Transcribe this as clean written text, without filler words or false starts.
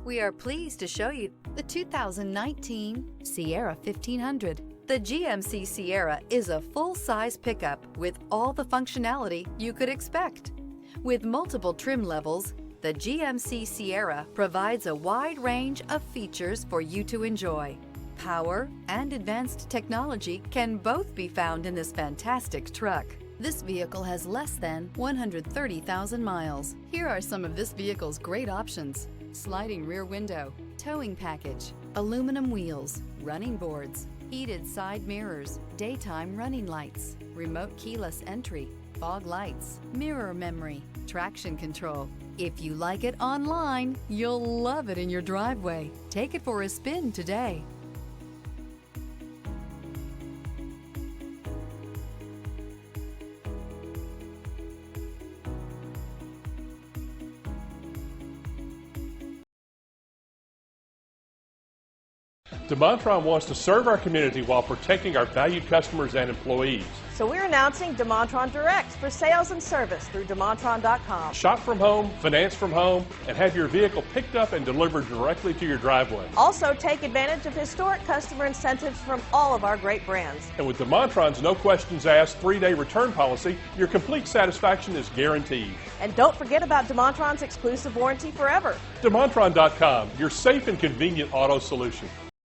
We are pleased to show you the 2019 Sierra 1500. The GMC Sierra is a full-size pickup with all the functionality you could expect. With multiple trim levels, the GMC Sierra provides a wide range of features for you to enjoy. Power and advanced technology can both be found in this fantastic truck. This vehicle has less than 130,000 miles. Here are some of this vehicle's great options: sliding rear window, towing package, aluminum wheels, running boards, heated side mirrors, daytime running lights, remote keyless entry, fog lights, mirror memory, traction control. If you like it online, you'll love it in your driveway. Take it for a spin today. DeMontrond wants to serve our community while protecting our valued customers and employees. So we're announcing DeMontrond Direct for sales and service through DeMontrond.com. Shop from home, finance from home, and have your vehicle picked up and delivered directly to your driveway. Also, take advantage of historic customer incentives from all of our great brands. And with DeMontrond's no questions asked 3-day return policy, your complete satisfaction is guaranteed. And don't forget about DeMontrond's exclusive warranty forever. DeMontrond.com, your safe and convenient auto solution.